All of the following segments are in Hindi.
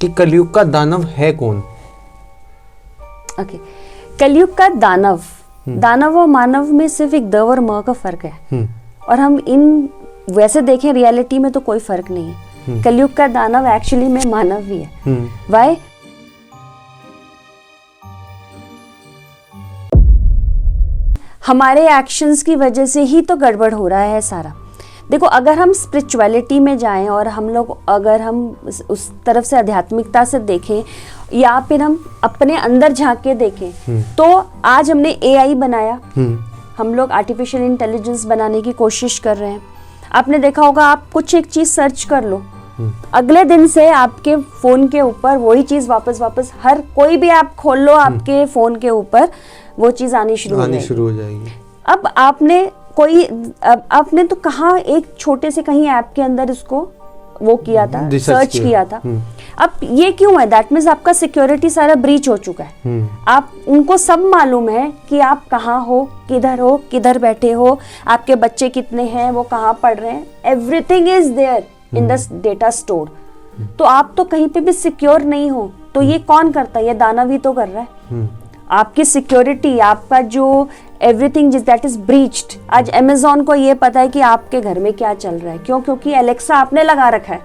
कि कलयुग का दानव है कौन? ओके, कलयुग का दानव, दानव और मानव में सिर्फ एक द और म का फर्क है। और हम इन वैसे देखें रियलिटी में तो कोई फर्क नहीं है। कलयुग का दानव एक्चुअली में मानव भी है। वाई? हमारे एक्शंस की वजह से ही तो गड़बड़ हो रहा है सारा। देखो, अगर हम स्पिरिचुअलिटी में जाएं और हम लोग अगर हम उस तरफ से आध्यात्मिकता से देखें या फिर हम अपने अंदर झांक के देखें तो आज हमने एआई बनाया, हम लोग आर्टिफिशियल इंटेलिजेंस बनाने की कोशिश कर रहे हैं। आपने देखा होगा, आप कुछ एक चीज सर्च कर लो, अगले दिन से आपके फोन के ऊपर वही चीज वापस हर कोई भी ऐप खोल लो, आपके फोन के ऊपर वो चीज आनी शुरू हो जाएगी। अब आपने तो कहाँ एक छोटे से कहीं ऐप के अंदर इसको वो किया था, सर्च किया था। अब ये क्यों है? दैट मीन्स आपका सिक्योरिटी सारा ब्रीच हो चुका है। आप उनको सब मालूम है कि आप कहाँ हो, किधर बैठे हो, आपके बच्चे कितने हैं, वो कहाँ पढ़ रहे हैं। Everything is there in the data store. तो आप तो कहीं पे भी सिक्योर नहीं हो। तो ये कौन करता है? ये दानव ही तो कर रहा है। आपकी सिक्योरिटी, आपका जो एवरीथिंग दैट इज ब्रीच्ड। आज अमेज़न को ये पता है कि आपके घर में क्या चल रहा है। क्यों? क्योंकि एलेक्सा आपने लगा रखा है।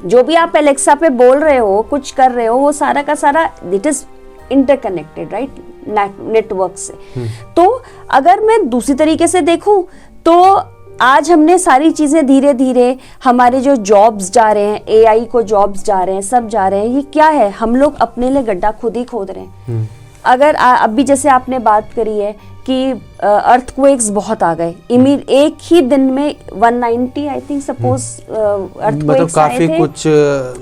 जो भी आप एलेक्सा पे बोल रहे हो, कुछ कर रहे हो, वो सारा का सारा it is interconnected, right, network से। तो अगर मैं दूसरी तरीके से देखूं तो आज हमने सारी चीजें धीरे धीरे, हमारे जो जॉब्स जा रहे हैं, एआई को जॉब्स जा रहे हैं, सब जा रहे हैं। ये क्या है? हम लोग अपने लिए गड्ढा खुद ही खोद रहे हैं। अगर अभी जैसे आपने बात करी है कि अर्थक्वेक्स बहुत आ गए, एक ही दिन में 190 आई थिंक सपोज अर्थक्वेक्स आए थे, कुछ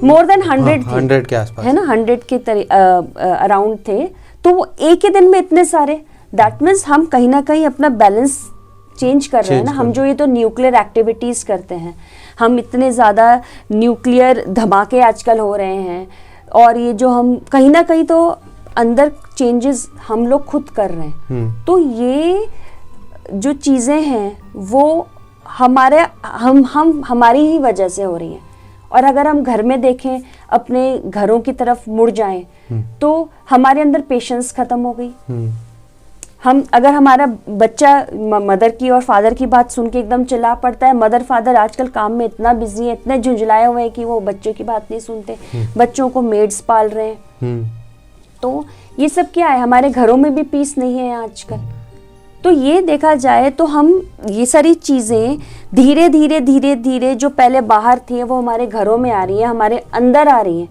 मोर देन 100 के आसपास है ना, 100 के अराउंड थे। तो वो एक ही दिन में इतने सारे, दैट मीन्स हम कहीं ना कहीं अपना बैलेंस चेंज कर रहे हैं ना। हम जो ये तो न्यूक्लियर एक्टिविटीज करते हैं, हम इतने ज्यादा न्यूक्लियर धमाके आजकल हो रहे हैं, और ये जो हम कहीं ना कहीं तो अंदर चेंजेस हम लोग खुद कर रहे हैं। तो ये जो चीजें हैं वो हमारी ही वजह से हो रही हैं। और अगर हम घर में देखें, अपने घरों की तरफ मुड़ जाएं तो हमारे अंदर पेशेंस खत्म हो गई। अगर हमारा बच्चा मदर की और फादर की बात सुन के एकदम चिल्ला पड़ता है, मदर फादर आजकल काम में इतना बिजी है, इतने झुंझलाए हुए हैं कि वो बच्चों की बात नहीं सुनते, बच्चों को मेड्स पाल रहे हैं। तो ये सब क्या है? हमारे घरों में भी पीस नहीं है आजकल। तो ये देखा जाए तो हम ये सारी चीजें धीरे धीरे जो पहले बाहर थी वो हमारे घरों में आ रही है, हमारे अंदर आ रही है।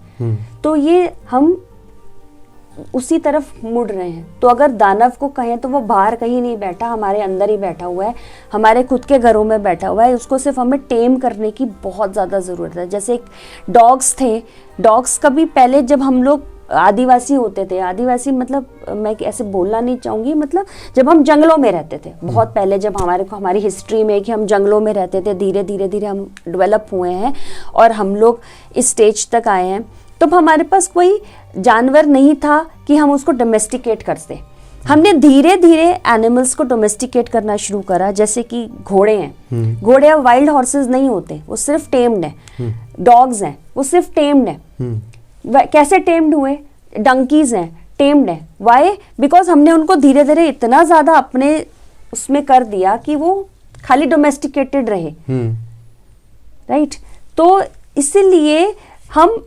तो ये हम उसी तरफ मुड़ रहे हैं। तो अगर दानव को कहें तो वो बाहर कहीं नहीं बैठा, हमारे अंदर ही बैठा हुआ है, हमारे खुद के घरों में बैठा हुआ है। उसको सिर्फ हमें टेम करने की बहुत ज़्यादा ज़रूरत है। जैसे एक डॉग्स थे, डॉग्स कभी पहले जब हम लोग आदिवासी होते थे, आदिवासी मतलब मैं ऐसे बोलना नहीं चाहूँगी, मतलब जब हम जंगलों में रहते थे, बहुत पहले जब हमारी हिस्ट्री में कि हम जंगलों में रहते थे, धीरे धीरे हम डेवलप हुए हैं और हम लोग इस स्टेज तक आए हैं। तो हमारे पास कोई जानवर नहीं था कि हम उसको डोमेस्टिकेट करते। हमने धीरे धीरे एनिमल्स को डोमेस्टिकेट करना शुरू करा। जैसे कि घोड़े हैं, घोड़े वाइल्ड हॉर्सेस नहीं होते, वो सिर्फ टेम्ड है। डॉग्स हैं, वो सिर्फ टेम्ड है। कैसे टेम्ड हुए? डंकीज हैं, टेम्ड है। वाई? बिकॉज हमने उनको धीरे धीरे इतना ज्यादा अपने उसमें कर दिया कि वो खाली डोमेस्टिकेटेड रहे, राइट। तो इसीलिए हम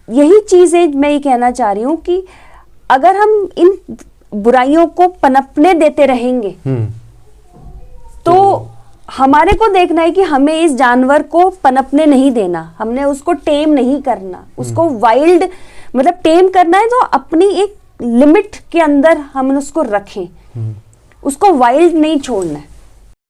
यही चीजें मैं ये कहना चाह रही हूँ कि अगर हम इन बुराइयों को पनपने देते रहेंगे तो हमारे को देखना है कि हमें इस जानवर को पनपने नहीं देना, हमने उसको टेम नहीं करना, उसको वाइल्ड मतलब टेम करना है तो अपनी एक लिमिट के अंदर हम उसको रखें, उसको वाइल्ड नहीं छोड़ना है।